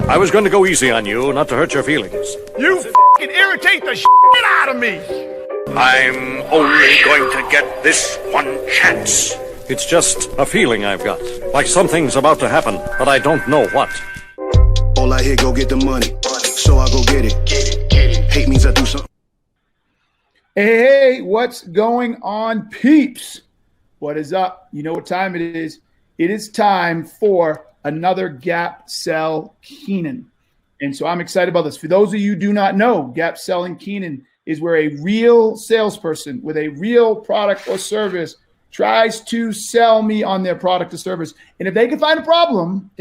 I was going to go easy on you, not to hurt your feelings. You f***ing irritate the shit out of me. I'm only going to get this one chance. It's just a feeling I've got, like something's about to happen, but I don't know what. All I hear, go get the money, so I go get it. Hate means I do something. Hey, what's going on, peeps? What is up? You know what time it is. It is time for another Gap Sell Keenan. And so I'm excited about this. For those of you who do not know, Gap Selling Keenan is where a real salesperson with a real product or service tries to sell me on their product or service. And if they can find a problem,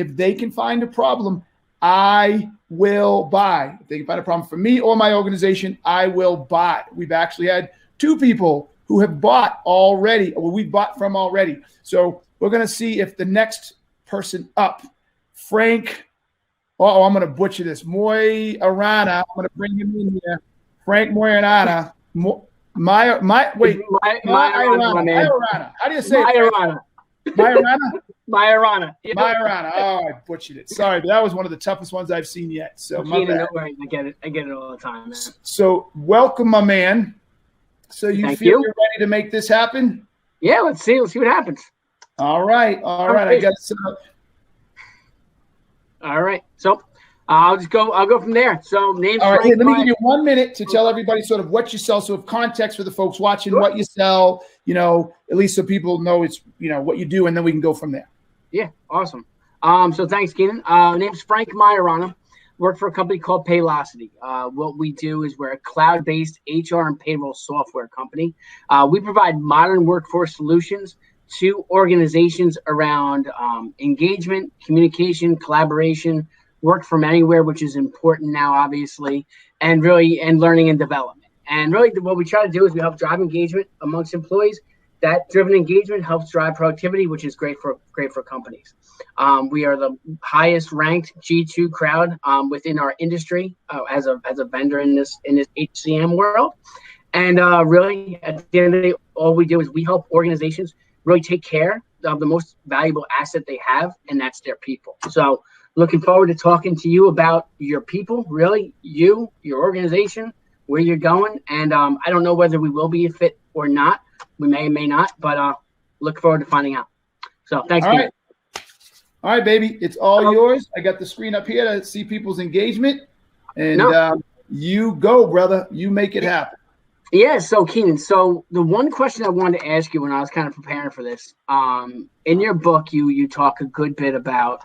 I will buy. If they can find a problem for me or my organization, I will buy. We've actually had two people who have bought already, or we've bought from already. So we're going to see if the next person up, Frank, I'm going to butcher this, Maiorana, I'm going to bring him in here. Frank Maiorana. Maiorana. How do you say Maiorana. Maiorana. Maiorana. Oh, I butchered it. Sorry, but that was one of the toughest ones I've seen yet. So no worries. I get it all the time, man. So welcome, my man. So you feel you're ready to make this happen? Yeah, let's see what happens. All right. I got it set up. All right. So I'll go from there. So name's all right. Frank. Let me give you 1 minute to tell everybody sort of what you sell. So of context for the folks watching, what you sell, at least so people know it's, what you do, and then we can go from there. Yeah. Awesome. So thanks, Keenan. Name's Frank Maiorana. Work for a company called Paylocity. What we do is we're a cloud-based HR and payroll software company. We provide modern workforce solutions to organizations around engagement, communication, collaboration, work from anywhere, which is important now, obviously, and learning and development. And really what we try to do is we help drive engagement amongst employees. That driven engagement helps drive productivity, which is great for companies. We are the highest ranked G2 crowd within our industry as a vendor in this HCM world. And really, at the end of the day, all we do is we help organizations really take care of the most valuable asset they have, and that's their people. So looking forward to talking to you about your people, really, your organization, where you're going. And I don't know whether we will be a fit or not. We may or may not, but look forward to finding out. So thanks. All right, baby. It's all yours. I got the screen up here to see people's engagement. And you go, brother. You make it happen. Yeah, so Keenan, so the one question I wanted to ask you when I was kind of preparing for this, in your book, you talk a good bit about,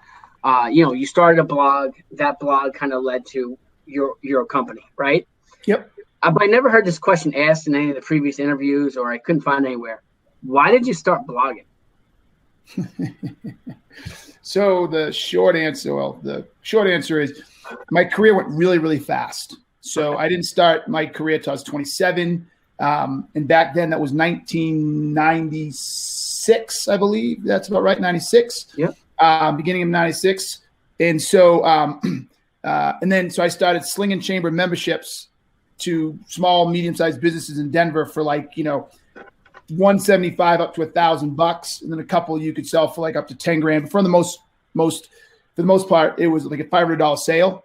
you started a blog. That blog kind of led to your company, right? Yep. But I never heard this question asked in any of the previous interviews, or I couldn't find anywhere. Why did you start blogging? So the short answer is my career went really, really fast. So I didn't start my career till I was 27. And back then that was 1996, I believe. That's about right, 96. Yep. Beginning of 96. And so, so I started slinging chamber memberships to small, medium-sized businesses in Denver for $175 up to $1,000, and then a couple you could sell for up to 10 grand. But for the most part, it was like a $500 sale.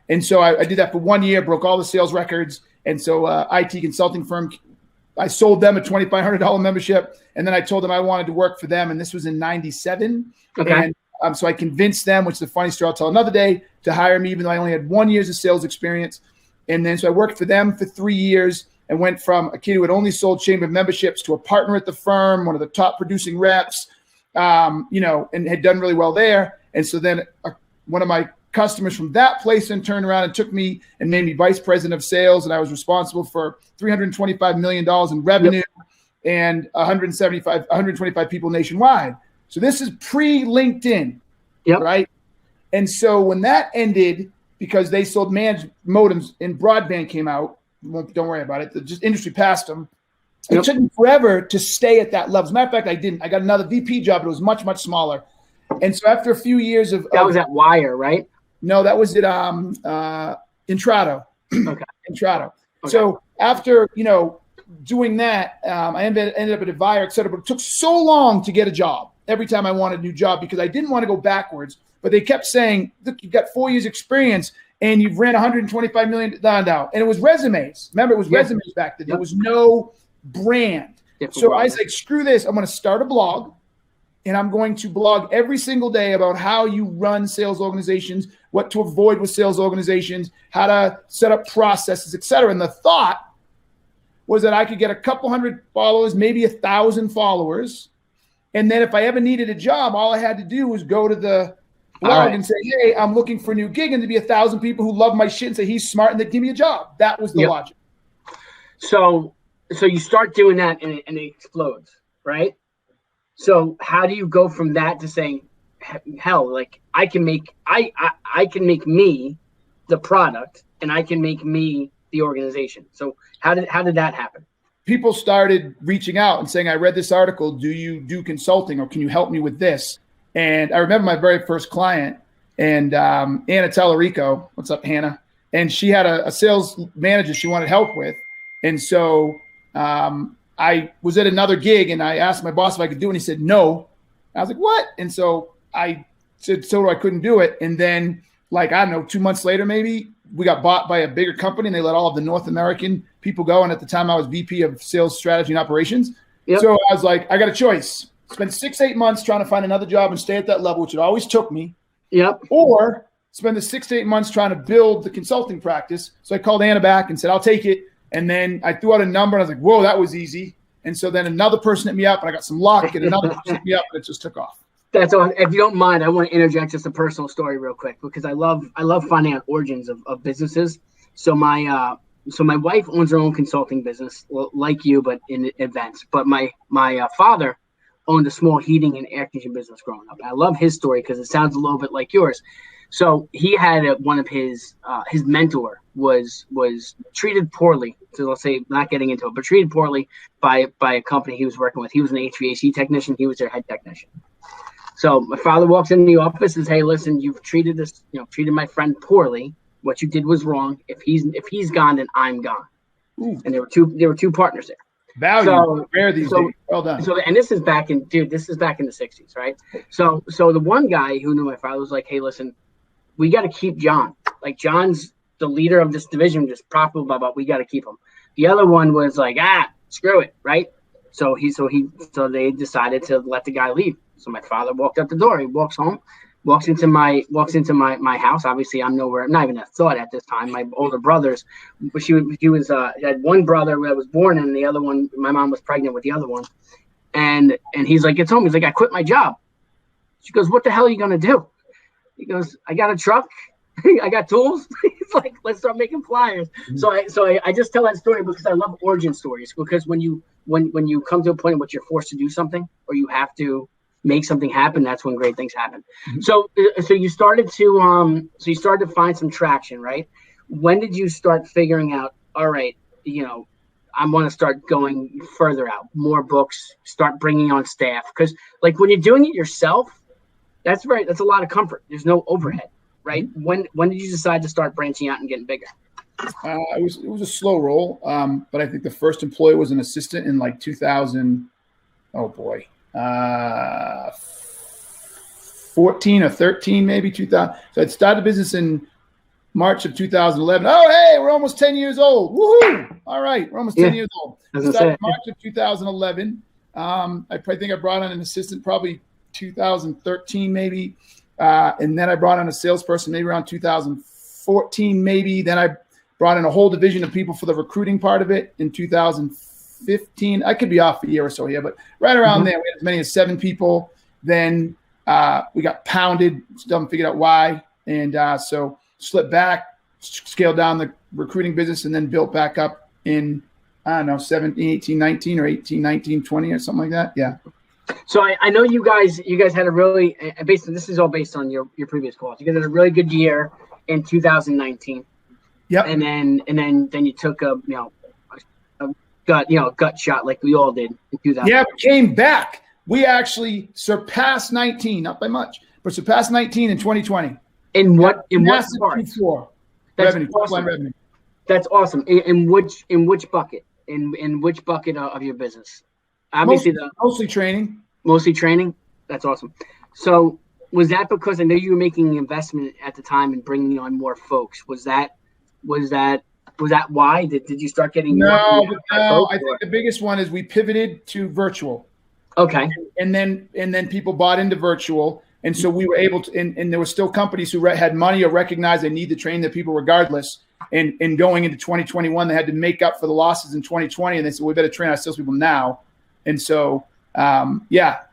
And so I did that for 1 year, broke all the sales records. And so IT consulting firm, I sold them a $2,500 membership, and then I told them I wanted to work for them. And this was in 97. Okay. And so I convinced them, which is a funny story I'll tell another day, to hire me, even though I only had 1 year of sales experience. And then so I worked for them for 3 years and went from a kid who had only sold chamber memberships to a partner at the firm, one of the top producing reps, and had done really well there. And so then one of my customers from that place then turned around and took me and made me vice president of sales. And I was responsible for $325 million in revenue and 125 people nationwide. So this is pre-LinkedIn, right? And so when that ended, because they sold managed modems and broadband came out, don't worry about it. The industry passed them. It took me forever to stay at that level. As a matter of fact, I didn't. I got another VP job, but it was much, much smaller. And so after a few years of that was at Wire, right? No, that was at Intrado. Okay. Intrado. Okay. So after doing that, I ended up at Advire, et cetera, but it took so long to get a job every time I wanted a new job because I didn't want to go backwards. But they kept saying, look, you've got 4 years experience and you've ran 125 million down. And it was resumes. Remember, it was resumes back then. There was no brand. So I was like, screw this. I'm going to start a blog and I'm going to blog every single day about how you run sales organizations, what to avoid with sales organizations, how to set up processes, et cetera. And the thought was that I could get a couple hundred followers, maybe 1,000 followers. And then if I ever needed a job, all I had to do was go to the blog and say, hey, I'm looking for a new gig. And there'd be 1,000 people who love my shit and say, he's smart, and they'd give me a job. That was the logic. So you start doing that and it explodes, right? So how do you go from that to saying, hell, like I can make me the product and I can make me the organization. So how did that happen? People started reaching out and saying, I read this article. Do you do consulting or can you help me with this? And I remember my very first client and Anna Tellerico. What's up, Hannah? And she had a sales manager she wanted help with. And so I was at another gig and I asked my boss if I could do it. And he said, no. I was like, what? And so I said, so I couldn't do it. And then I don't know, 2 months later, maybe we got bought by a bigger company and they let all of the North American people go. And at the time I was VP of sales strategy and operations. Yep. So I was like, I got a choice. Spend 6-8 months trying to find another job and stay at that level, which it always took me. Yep. Or spend the 6 to 8 months trying to build the consulting practice. So I called Anna back and said, I'll take it. And then I threw out a number and I was like, whoa, that was easy. And so then another person hit me up and I got some luck and another person hit me up and it just took off. That's all. If you don't mind, I want to interject just a personal story real quick because I love finding out origins of businesses. So my wife owns her own consulting business, like you, but in events. But my father owned a small heating and air conditioning business growing up. And I love his story because it sounds a little bit like yours. So he had one of his mentor was treated poorly. So let's say, not getting into it, but treated poorly by a company he was working with. He was an HVAC technician. He was their head technician. So my father walks into the office and says, hey, listen, you've treated my friend poorly. What you did was wrong. If he's gone, then I'm gone. Ooh. And there were two partners there. Value rare these days. Well done. So and this is back in the 60s, right? So the one guy who knew my father was like, hey, listen, we got to keep John. Like John's the leader of this division, just profitable, blah, blah, we got to keep him. The other one was like, screw it, right? So they decided to let the guy leave. So my father walked out the door. He walks home, walks into my house. Obviously, I'm nowhere, not even a thought at this time. My older brothers, but he had one brother that was born, and the other one, my mom was pregnant with the other one. And he's like, gets home. He's like, I quit my job. She goes, what the hell are you gonna do? He goes, I got a truck. I got tools. He's like, let's start making flyers. Mm-hmm. So I just tell that story because I love origin stories. Because when you come to a point in which you're forced to do something or you have to make something happen, that's when great things happen. Mm-hmm. So you started to find some traction, right? When did you start figuring out, all right, I want to start going further out, more books, start bringing on staff? Because like when you're doing it yourself, that's a lot of comfort. There's no overhead, right? When did you decide to start branching out and getting bigger? It was a slow roll, but I think the first employee was an assistant in like 2000. Oh boy. 14 or 13, maybe 2000. So I'd started the business in March of 2011. Oh, hey, we're almost 10 years old. Woohoo! All right, we're almost 10 years old. Started March of 2011. I think I brought on an assistant probably 2013, maybe. And then I brought on a salesperson maybe around 2014, maybe. Then I brought in a whole division of people for the recruiting part of it in 2015. I could be off a year or so here, but right around there, we had as many as 7 people. Then we got pounded, still haven't figured out why. And so slipped back, scaled down the recruiting business, and then built back up in, 17, 18, 19 or 18, 19, 20 or something like that. Yeah. So I know you guys had a really, this is all based on your previous calls. You guys had a really good year in 2019. Yep. And then you took a gut shot like we all did in 2000. Yeah, we came back. We actually surpassed 19, not by much, but surpassed 19 in 2020. In what part? Q4 That's revenue, awesome. revenue. That's awesome. In which bucket? In which bucket of your business? Obviously, mostly training. Mostly training. That's awesome. So was that because I know you were making an investment at the time and bringing on more folks? Was that why? Did you start getting No, more no. folks, I think the biggest one is we pivoted to virtual. Okay. And then people bought into virtual. And so we were able to, and there were still companies who had money or recognized they need to train their people regardless. And going into 2021, they had to make up for the losses in 2020. And they said, we better train our salespeople now. And so,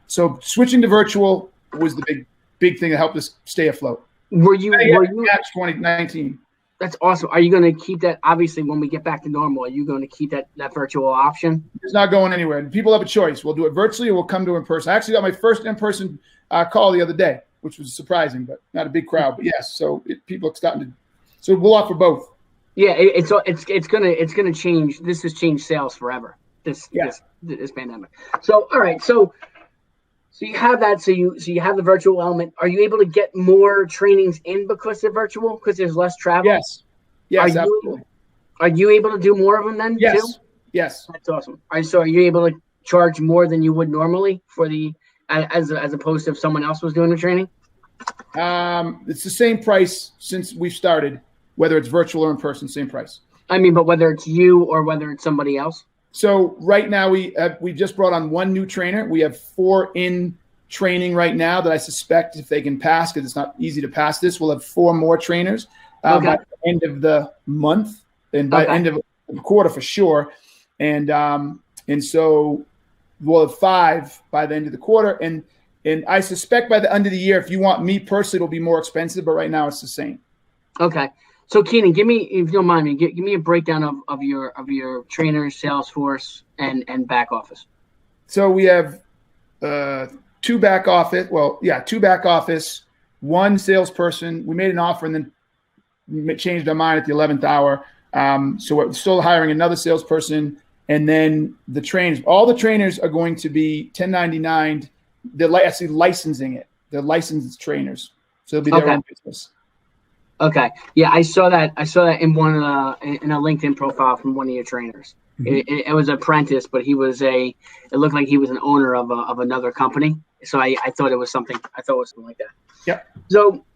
so switching to virtual was the big thing that helped us stay afloat. Were you 2019? That's awesome. Are you going to keep that? Obviously, when we get back to normal, are you going to keep that virtual option? It's not going anywhere. People have a choice. We'll do it virtually or we'll come to in person. I actually got my first in-person call the other day, which was surprising, but not a big crowd. But yes, so people are starting to. So we'll offer both. Yeah, it's gonna change. This has changed sales forever. This pandemic. So all right, so you have that. So you have the virtual element. Are you able to get more trainings in because they're virtual? Because there's less travel. Yes. Absolutely. Are you able to do more of them then? Yes. Too? Yes. That's awesome. All right, so are you able to charge more than you would normally for the as opposed to if someone else was doing the training? It's the same price since we started, whether it's virtual or in person, same price. I mean, but whether it's you or whether it's somebody else. So right now we just brought on one new trainer. We have 4 in training right now that I suspect if they can pass, because it's not easy to pass this, we'll have 4 more trainers by the end of the month and by the end of the quarter for sure. And so we'll have 5 by the end of the quarter. And I suspect by the end of the year, if you want me personally, it'll be more expensive, but right now it's the same. Okay. So Keenan, give me, if you don't mind me, give me a breakdown of your trainers, sales force, and back office. So we have 2 back office. Well, 2 back office, 1 salesperson. We made an offer and then changed our mind at the 11th hour. So we're still hiring another salesperson, and then the trainers. All the trainers are going to be 1099. They're actually licensing it. They're licensed trainers, so it'll be their own business. Okay. Yeah, I saw that. In one in a LinkedIn profile from one of your trainers. Mm-hmm. It was an apprentice, but it looked like he was an owner of another company. So I thought it was something. I thought it was something like that. Yep. So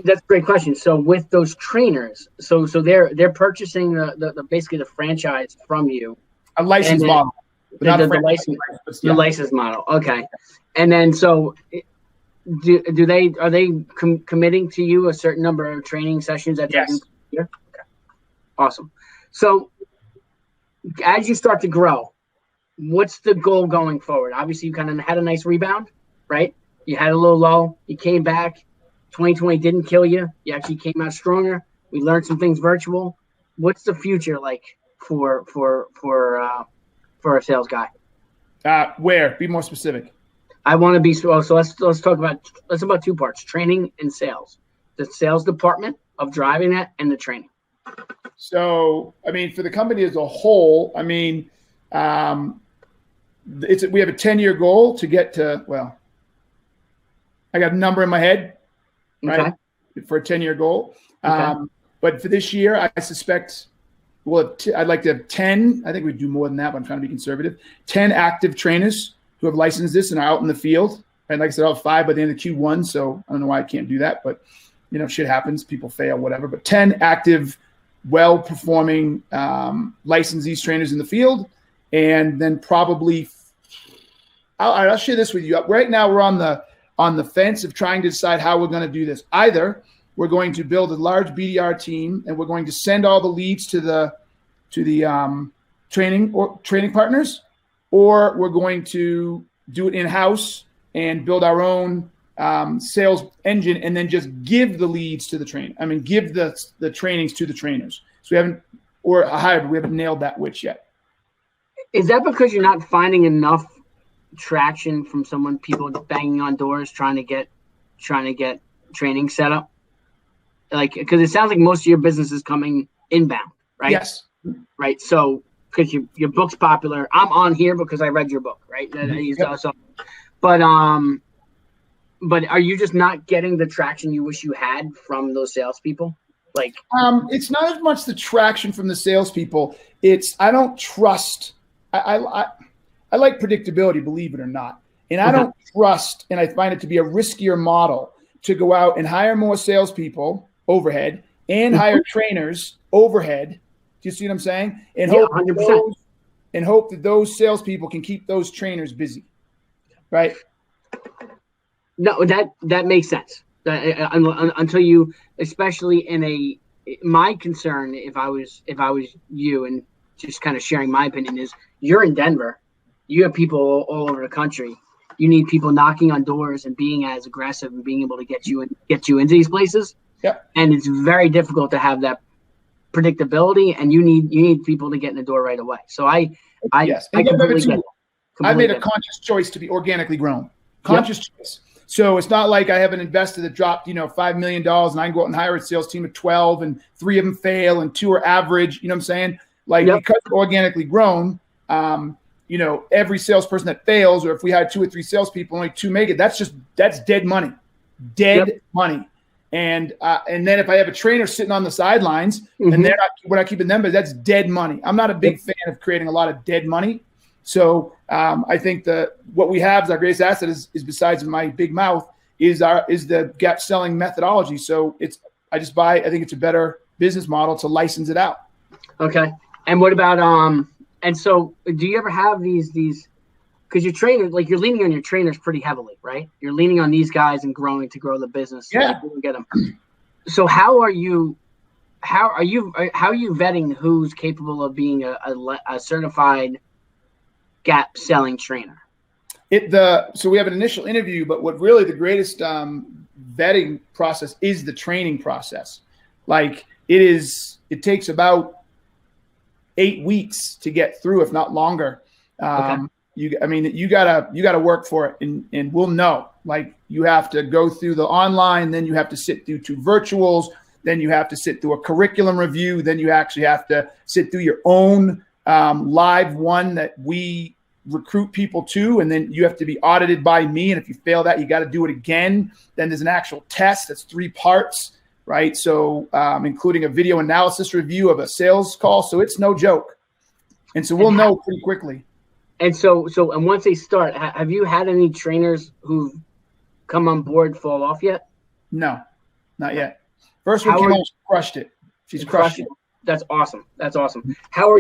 that's a great question. So with those trainers, so they're purchasing the basically the franchise from you. A license model. The license model. Okay. And then so. Are they committing to you a certain number of training sessions that yes. they do here? Okay. Awesome. So as you start to grow, what's the goal going forward? Obviously, you kind of had a nice rebound, right? You had a little low. You came back. 2020 didn't kill you. You actually came out stronger. We learned some things virtual. What's the future like for a sales guy? Where? Be more specific. I want to be so. Let's talk about 2 parts: training and sales. The sales department of driving that, and the training. So, I mean, for the company as a whole, I mean, we have a 10-year goal to get to. Well, I got a number in my head, right? Okay. For a 10-year goal. Okay. But for this year, I suspect. Well, I'd like to have 10. I think we'd do more than that, but I'm trying to be conservative. 10 active trainers who have licensed this and are out in the field. And like I said, I'll have 5 by the end of Q1. So I don't know why I can't do that, but shit happens. People fail, whatever. But 10 active, well-performing licensees trainers in the field. And then probably, I'll share this with you. Right now we're on the fence of trying to decide how we're going to do this. Either we're going to build a large BDR team and we're going to send all the leads to the training partners, or we're going to do it in-house and build our own sales engine and then just give the leads to the give the trainings to the trainers. So we haven't, or a hybrid, we haven't nailed that which yet. Is that because you're not finding enough traction from people banging on doors trying to get training set up? Like, because it sounds like most of your business is coming inbound, right? Yes. Right. So, because your book's popular, I'm on here because I read your book, right? Yep. But are you just not getting the traction you wish you had from those salespeople? Like, it's not as much the traction from the salespeople. It's I don't trust. I like predictability, believe it or not, and I don't trust, and I find it to be a riskier model to go out and hire more salespeople overhead and hire trainers overhead. Do you see what I'm saying? And hope 100%. And hope that those salespeople can keep those trainers busy, right? No, that makes sense. Until you, especially in my concern, if I was you, and just kind of sharing my opinion, is you're in Denver, you have people all over the country. You need people knocking on doors and being as aggressive and being able to get you into these places. Yep. And it's very difficult to have that predictability, and you need people to get in the door right away. So I completely get it. I made a conscious choice to be organically grown. Conscious choice. So it's not like I have an investor that dropped, $5 million and I can go out and hire a sales team of 12 and 3 of them fail and 2 are average. You know what I'm saying? Like because we're organically grown, every salesperson that fails, or if we had 2 or 3 salespeople, only 2 make it, that's dead money. Dead money. And then if I have a trainer sitting on the sidelines and we're not keeping them, but that's dead money. I'm not a big fan of creating a lot of dead money. So I think what we have as our greatest asset is besides my big mouth is the gap selling methodology. So I think it's a better business model to license it out. Okay. And what about and so do you ever have these because your trainer, like you're leaning on your trainers pretty heavily, right? You're leaning on these guys and growing to grow the business. Yeah. So get them. So how are you vetting who's capable of being a certified gap selling trainer? So we have an initial interview, but what really the greatest vetting process is the training process. Like it takes about 8 weeks to get through, if not longer. You gotta work for it, and we'll know. Like you have to go through the online, then you have to sit through 2 virtuals, then you have to sit through a curriculum review, then you actually have to sit through your own live one that we recruit people to, and then you have to be audited by me. And if you fail that, you got to do it again. Then there's an actual test that's 3 parts, right? So including a video analysis review of a sales call. So it's no joke. And so we'll know pretty quickly. And so once they start, have you had any trainers who've come on board fall off yet? No, not yet. First one came out, crushed it. She's crushed it. That's awesome. How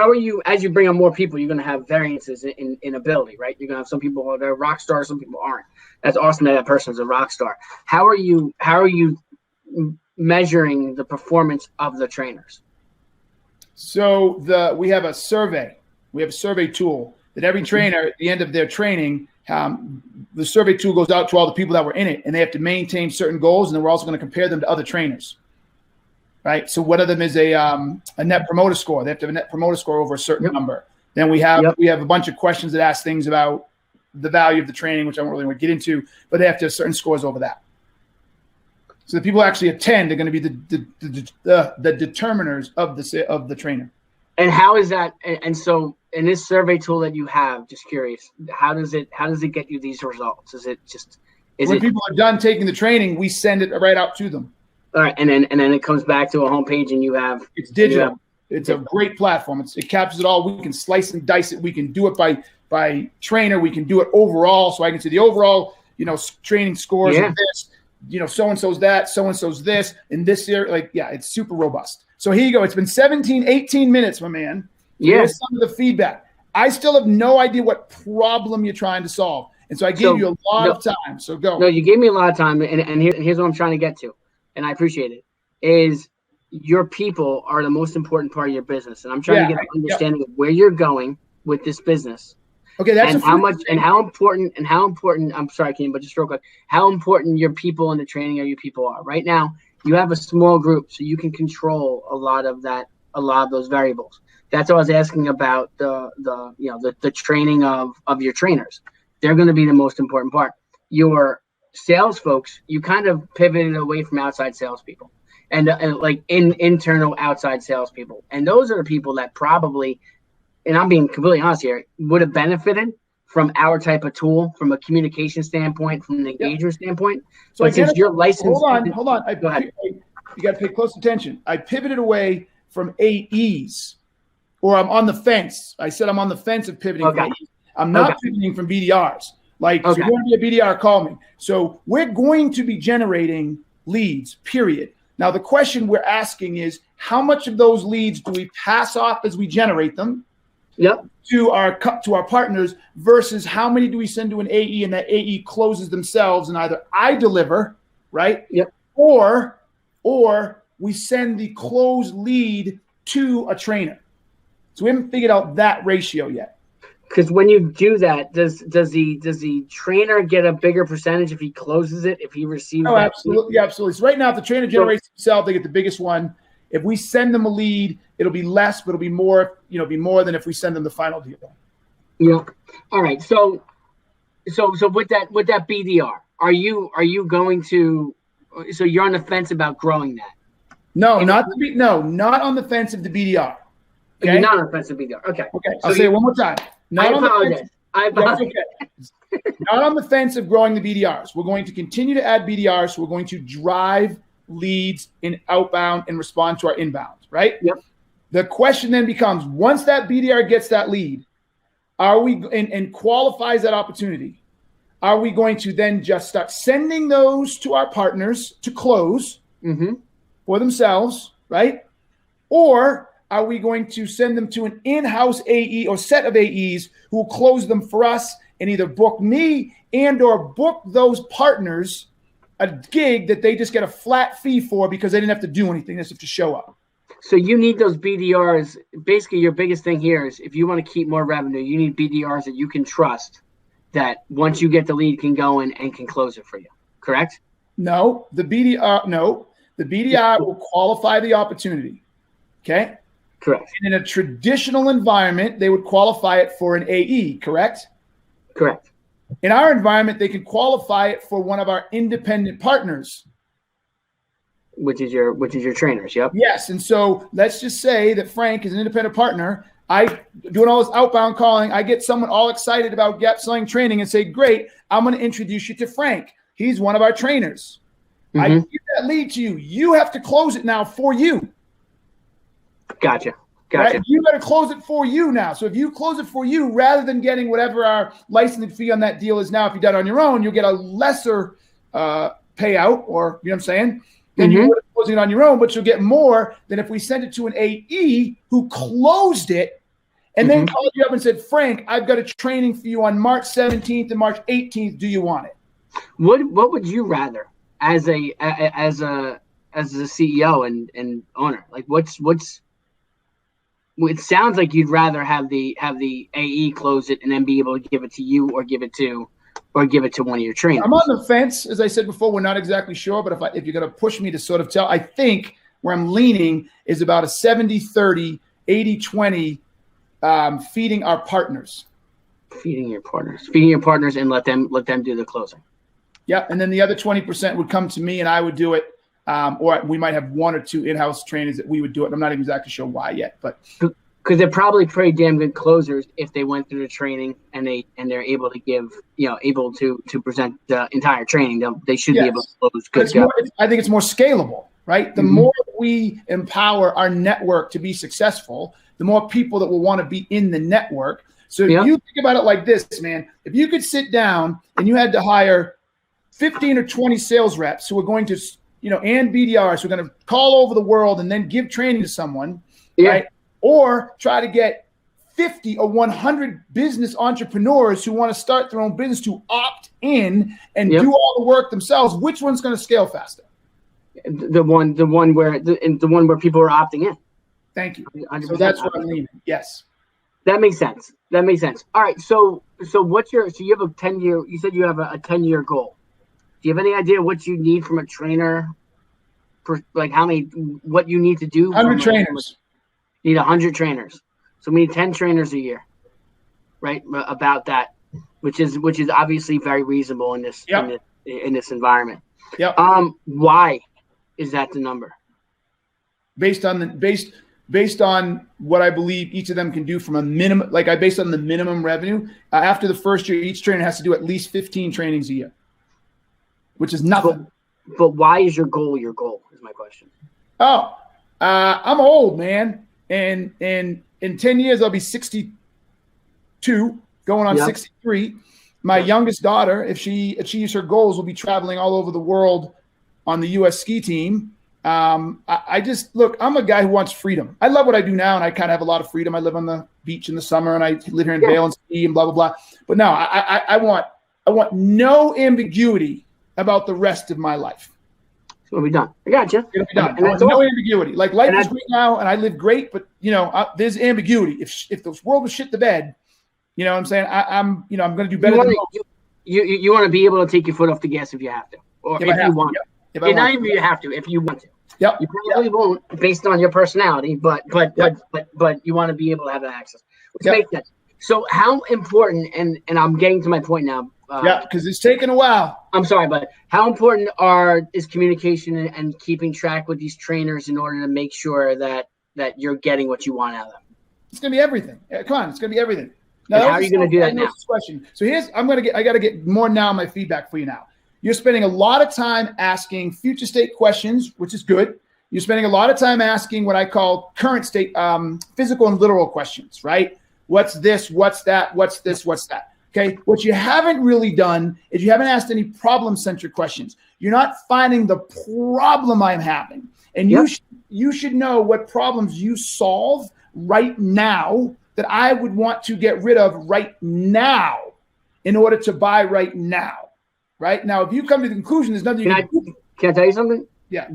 are you, as you bring on more people, you're going to have variances in ability, right? You're going to have some people who are rock stars, some people aren't. That's awesome that person's a rock star. How are you measuring the performance of the trainers? So we have a survey. We have a survey tool that every trainer at the end of their training, the survey tool goes out to all the people that were in it, and they have to maintain certain goals, and then we're also going to compare them to other trainers. Right. So one of them is a net promoter score. They have to have a net promoter score over a certain number. Then we have a bunch of questions that ask things about the value of the training, which I don't really want to get into, but they have to have certain scores over that. So the people who actually attend are going to be the determiners of the trainer. And how is that? And so in this survey tool that you have, just curious, how does it get you these results? When people are done taking the training, we send it right out to them. All right, and then it comes back to a homepage, and you have it's digital. It's a great platform. It captures it all. We can slice and dice it. We can do it by trainer. We can do it overall, so I can see the overall, training scores of this. So and so's that, so and so's this, in this year. It's super robust. So here you go. It's been 18 minutes, my man. Here's some of the feedback. I still have no idea what problem you're trying to solve, and so I gave you a lot of time. So go. No, you gave me a lot of time, and here's what I'm trying to get to. And I appreciate it, is your people are the most important part of your business. And I'm trying to get an understanding of where you're going with this business. Okay, that's and how important, I'm sorry, Keenan, but just real quick, how important your people and the training of your people are. Right now, you have a small group, so you can control a lot of those variables. That's what I was asking about the training of your trainers. They're going to be the most important part. Your sales folks, you kind of pivoted away from outside salespeople and like internal outside salespeople. And those are the people that probably, and I'm being completely honest here, would have benefited from our type of tool, from a communication standpoint, from an engagement standpoint. So but since you're licensed, hold on. Go ahead. You got to pay close attention. I pivoted away from AEs, or I'm on the fence. I said I'm on the fence of pivoting from AEs. I'm not pivoting from BDRs. Like, so if you want to be a BDR, call me. So we're going to be generating leads, period. Now, the question we're asking is, how much of those leads do we pass off as we generate them to our partners versus how many do we send to an AE and that AE closes themselves and either I deliver, right? Or we send the closed lead to a trainer. So we haven't figured out that ratio yet. Because when you do that, does the trainer get a bigger percentage if he closes it, if he receives that? Absolutely, absolutely. So right now, if the trainer generates himself, they get the biggest one. If we send them a lead, it'll be less, but it'll be more, be more than if we send them the final deal. Yeah. All right. So with that BDR, are you going to, so you're on the fence about growing that? No, not on the fence of the BDR. Okay? You're not on the fence of BDR. Okay. I'll say it one more time. I apologize. Not on the fence of growing the BDRs. We're going to continue to add BDRs. So we're going to drive leads in outbound and respond to our inbound, right? Yep. The question then becomes, once that BDR gets that lead, are we and qualifies that opportunity, are we going to then just start sending those to our partners to close for themselves, right? Or are we going to send them to an in-house AE or set of AEs who will close them for us and either book me and or book those partners a gig that they just get a flat fee for because they didn't have to do anything, they just have to show up? So you need those BDRs. Basically, your biggest thing here is if you want to keep more revenue, you need BDRs that you can trust that once you get the lead can go in and can close it for you, correct? No, the BDR will qualify the opportunity, okay? Correct. And in a traditional environment, they would qualify it for an AE, correct? Correct. In our environment, they can qualify it for one of our independent partners. Which is your trainers, yep. Yes, and so let's just say that Frank is an independent partner. I doing all this outbound calling. I get someone all excited about Gap Selling training and say, great, I'm going to introduce you to Frank. He's one of our trainers. I give that lead to you. You have to close it now for you. Gotcha. Right? You got to close it for you now. So if you close it for you, rather than getting whatever our licensing fee on that deal is now, if you done it on your own, you'll get a lesser payout, or you know what I'm saying? Then you would have closing it on your own, but you'll get more than if we sent it to an AE who closed it and then called you up and said, Frank, I've got a training for you on March 17th and March 18th. Do you want it? What would you rather as a CEO and owner? Like it sounds like you'd rather have the AE close it and then be able to give it to you or give it to one of your trainers. I'm on the fence. As I said before, we're not exactly sure, but if you're going to push me to sort of tell, I think where I'm leaning is about a 70-30, 80-20 feeding our partners. Feeding your partners and let them do the closing. Yeah, and then the other 20% would come to me and I would do it. Or we might have one or two in-house trainers that we would do it. I'm not exactly sure why yet, but because they're probably pretty damn good closers if they went through the training and they're able to give, able to present the entire training. They should be able to close good. I think it's more scalable, right? The more we empower our network to be successful, the more people that will want to be in the network. So if you think about it like this, man, if you could sit down and you had to hire 15 or 20 sales reps who are going to, and BDRs who are going to call over the world and then give training to someone, right? Or try to get 50 or 100 business entrepreneurs who want to start their own business to opt in and do all the work themselves. Which one's going to scale faster? The one where people are opting in. Thank you. So that's what I'm leaning. Yes. That makes sense. All right. So you have a 10-year, you said you have a 10-year goal. Do you have any idea what you need from a trainer? What you need to do? 100 trainers. You need 100 trainers. So we need 10 trainers a year, right? About that, which is obviously very reasonable in this in this environment. Yep. Why is that the number? Based on what I believe each of them can do from a minimum, based on the minimum revenue. After the first year, each trainer has to do at least 15 trainings a year, which is nothing. But why is your goal is my question. Oh, I'm old, man. And in 10 years, I'll be 62, going on 63. My youngest daughter, if she achieves her goals, will be traveling all over the world on the U.S. ski team. I just look, I'm a guy who wants freedom. I love what I do now, and I kind of have a lot of freedom. I live on the beach in the summer, and I live here in Vail and ski and blah, blah, blah. But no, I want no ambiguity about the rest of my life. It's going to be done. I got you. It'll be done. No ambiguity. Like life is great now, and I live great, but there's ambiguity. If the world was shit to bed, you know what I'm saying? I'm going to do better. You want to be able to take your foot off the gas if you have to, or if you want to. Not even you have to, if you want to. Yep. You probably won't based on your personality, but you want to be able to have that access. Which makes sense. So how important, and I'm getting to my point now. Because it's taken a while. I'm sorry, but how important is communication and keeping track with these trainers in order to make sure that you're getting what you want out of them? It's going to be everything. Come on, it's going to be everything. Now, how are you going to do that now? Question. So I got to get more now my feedback for you now. You're spending a lot of time asking future state questions, which is good. You're spending a lot of time asking what I call current state, physical and literal questions, right? What's this? What's that? What's this? What's that? Okay. What you haven't really done is you haven't asked any problem-centric questions. You're not finding the problem I'm having. And you should know what problems you solve right now that I would want to get rid of right now in order to buy right now. Right now, if you come to the conclusion, there's nothing you can do. Can I tell you something? Yeah.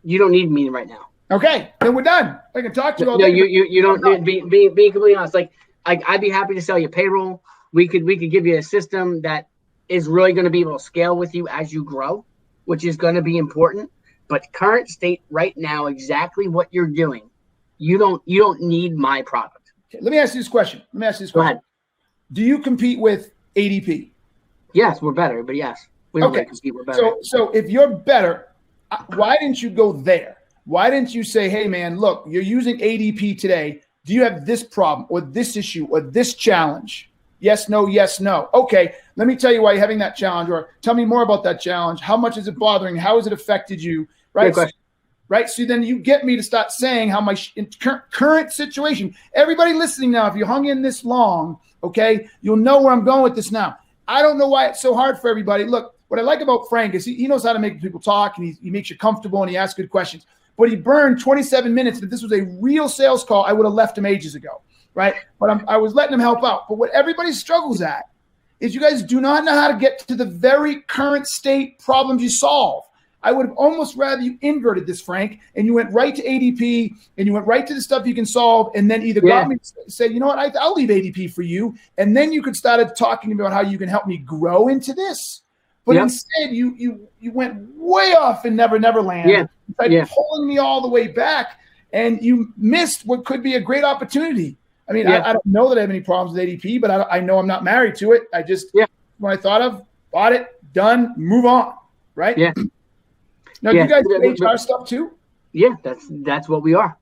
You don't need me right now. Okay, then we're done. I can talk to you all day. No, you don't need being completely honest. Like I'd be happy to sell you payroll. We could give you a system that is really going to be able to scale with you as you grow, which is going to be important. But current state right now, exactly what you're doing, you don't need my product. Okay, let me ask you this question. Go ahead. Do you compete with ADP? Yes, we're better, but yes, we don't really compete. We're better. So if you're better, why didn't you go there? Why didn't you say, hey, man, look, you're using ADP today. Do you have this problem or this issue or this challenge? Yes, no, yes, no. Okay, let me tell you why you're having that challenge, or tell me more about that challenge. How much is it bothering? How has it affected you? Right? Right. So then you get me to start saying how my current situation. Everybody listening now, if you hung in this long, okay, you'll know where I'm going with this now. I don't know why it's so hard for everybody. Look, what I like about Frank is he knows how to make people talk, and he makes you comfortable, and he asks good questions. But he burned 27 minutes. If this was a real sales call, I would have left him ages ago, right? But I was letting him help out. But what everybody struggles at is you guys do not know how to get to the very current state problems you solve. I would have almost rather you inverted this, Frank, and you went right to ADP, and you went right to the stuff you can solve, and then either got me to say, you know what, I'll leave ADP for you, and then you could start talking about how you can help me grow into this. But instead, you went way off in Never Land, pulling me all the way back, and you missed what could be a great opportunity. I mean, I don't know that I have any problems with ADP, but I know I'm not married to it. I just, when I thought of, bought it, done, move on, right? Yeah. Now, you guys do HR stuff too? Yeah, that's what we are.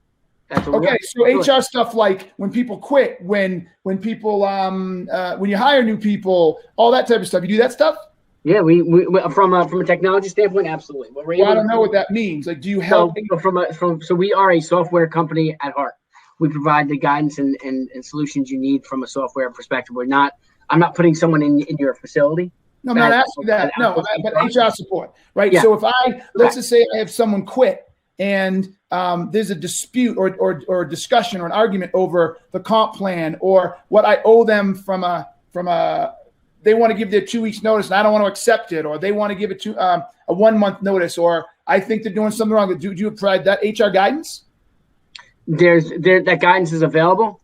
That's what we are. So HR stuff like when people quit, when people when you hire new people, all that type of stuff. You do that stuff? Yeah, we from a technology standpoint, absolutely. I don't know what that means. Like, do you help? So we are a software company at heart. We provide the guidance and solutions you need from a software perspective. I'm not putting someone in your facility. No, I'm not asking that. No, but HR support, right? Yeah. So if let's just say I have someone quit and there's a dispute or discussion or an argument over the comp plan or what I owe them from a they want to give their 2 weeks notice and I don't want to accept it, or they want to give it a 1 month notice, or I think they're doing something wrong. Do you provide that HR guidance? That guidance is available.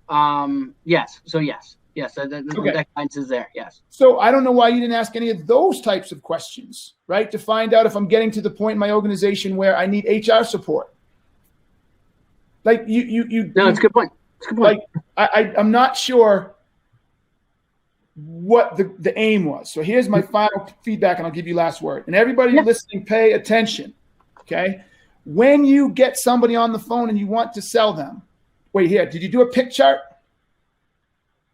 Yes. So yes. Yes, that guidance is there, yes. So I don't know why you didn't ask any of those types of questions, right? To find out if I'm getting to the point in my organization where I need HR support. Like it's a good point. It's a good point. Like I'm not sure what the aim was. So here's my final feedback, and I'll give you last word. And everybody listening, pay attention, okay? When you get somebody on the phone and you want to sell them, wait here, did you do a pick chart?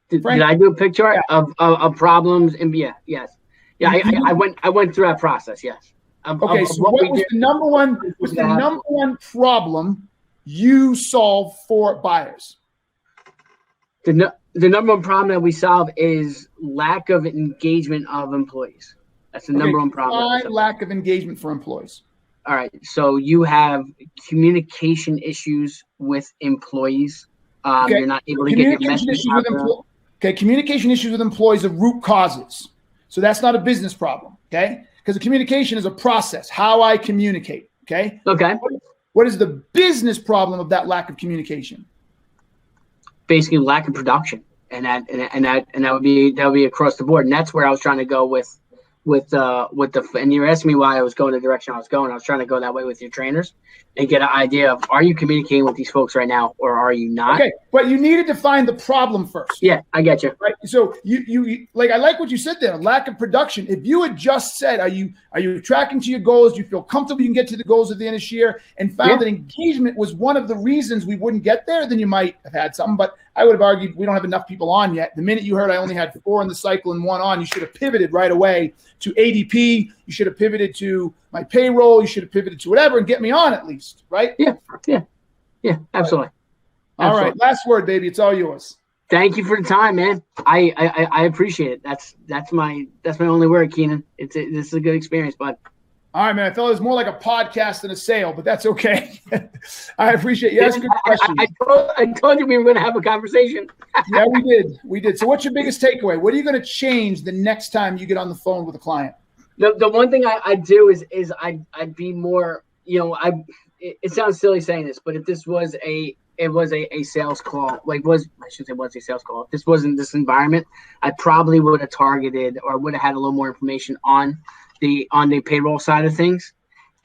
Did I do a picture of problems? And yes. I went through that process. Yes. Okay, so what was the number one problem you solve for buyers? The number one problem that we solve is lack of engagement of employees. That's the number one problem. Lack of engagement for employees. All right. So you have communication issues with employees. You're not able to get your message out there. Okay, communication issues with employees are root causes. So that's not a business problem, okay? Because the communication is a process, how I communicate, okay? Okay. What is the business problem of that lack of communication? Basically lack of production. And that would be across the board. And that's where I was trying to go with and you're asking me why I was going the direction I was going. I was trying to go that way with your trainers and get an idea of, are you communicating with these folks right now or are you not? Okay, but you needed to find the problem first. Yeah, I get you. Right. So you like, I like what you said there, lack of production. If you had just said, are you tracking to your goals? Do you feel comfortable you can get to the goals at the end of this year, and found that engagement was one of the reasons we wouldn't get there, then you might have had something. But I would have argued we don't have enough people on yet. The minute you heard I only had 4 in the cycle and 1 on, you should have pivoted right away to ADP. You should have pivoted to my payroll. You should have pivoted to whatever and get me on at least, right? Yeah, absolutely. All right, last word, baby. It's all yours. Thank you for the time, man. I appreciate it. That's my only word, Keenan. This is a good experience, bud. All right, man. I felt it was more like a podcast than a sale, but that's okay. I appreciate you. That's a good question. I told you we were going to have a conversation. Yeah, we did. So what's your biggest takeaway? What are you going to change the next time you get on the phone with a client? The one thing I do is I'd be more, it sounds silly saying this, but if this was a sales call, I shouldn't say was a sales call. If this wasn't this environment, I probably would have targeted or would have had a little more information on the payroll side of things.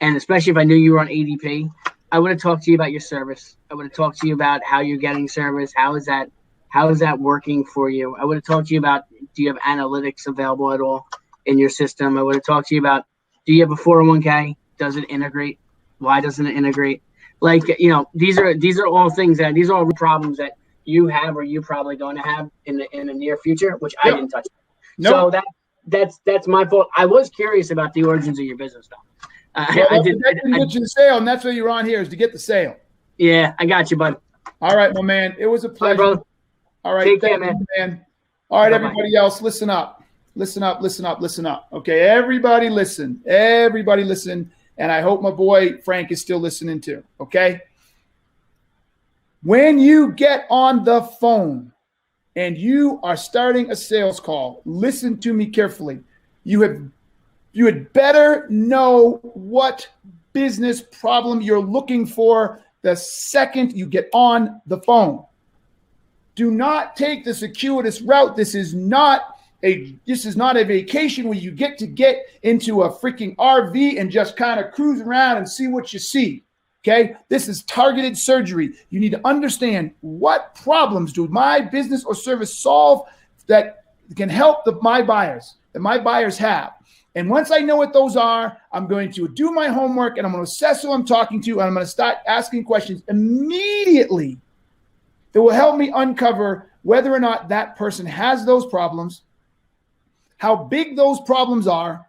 And especially if I knew you were on ADP, I would have talked to you about your service. I would have talked to you about how you're getting service. How is that working for you? I would have talked to you about, do you have analytics available at all in your system? I would have talked to you about, do you have a 401k? Does it integrate? Why doesn't it integrate? These are all these are all problems that you have or you're probably going to have in the near future, which I didn't touch. Nope. So that's my fault. I was curious about the origins of your business, though. I didn't get you the sale, and that's why you're on here, is to get the sale. Yeah, I got you, bud. All right, my man. It was a pleasure. Brother. All right, take care, man. All right, everybody else, listen up. Listen up, listen up, listen up. Okay, everybody listen. Everybody listen. And I hope my boy Frank is still listening too, okay? When you get on the phone and you are starting a sales call, listen to me carefully. You had better know what business problem you're looking for the second you get on the phone. Do not take the circuitous route. This is not a vacation where you get into a freaking RV and just kind of cruise around and see what you see. Okay, this is targeted surgery. You need to understand, what problems do my business or service solve that can help my buyers have. And once I know what those are, I'm going to do my homework and I'm going to assess who I'm talking to, and I'm going to start asking questions immediately that will help me uncover whether or not that person has those problems, how big those problems are,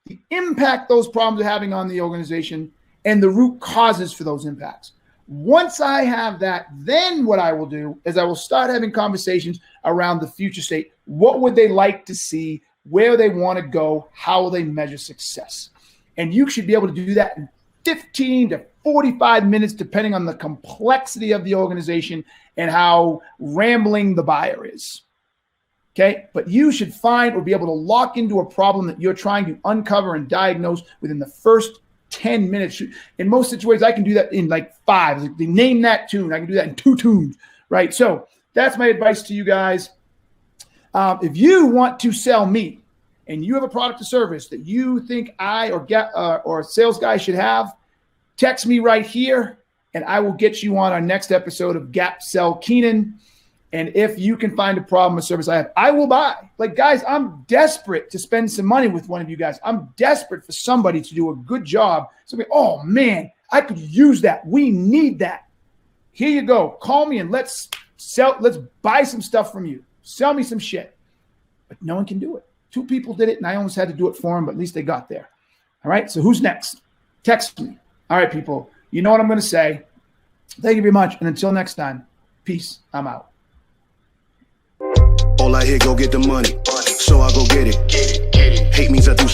the impact those problems are having on the organization, and the root causes for those impacts. Once I have that, then what I will do is I will start having conversations around the future state. What would they like to see? Where they want to go? How will they measure success? And you should be able to do that in 15 to 45 minutes, depending on the complexity of the organization and how rambling the buyer is. Okay, but you should find or be able to lock into a problem that you're trying to uncover and diagnose within the first 10 minutes. In most situations, I can do that in like 5. Like, they name that tune. I can do that in 2 tunes, right? So that's my advice to you guys. If you want to sell me and you have a product or service that you think I or a sales guy should have, text me right here and I will get you on our next episode of Gap Sell Keenan. And if you can find a problem or service I have, I will buy. Like, guys, I'm desperate to spend some money with one of you guys. I'm desperate for somebody to do a good job. Somebody, oh man, I could use that. We need that. Here you go. Call me and let's buy some stuff from you. Sell me some shit. But no one can do it. 2 people did it, and I almost had to do it for them, but at least they got there. All right, so who's next? Text me. All right, people, you know what I'm going to say. Thank you very much, and until next time, peace. I'm out. All I hear, go get the money. So I go get it. Hate means I do something.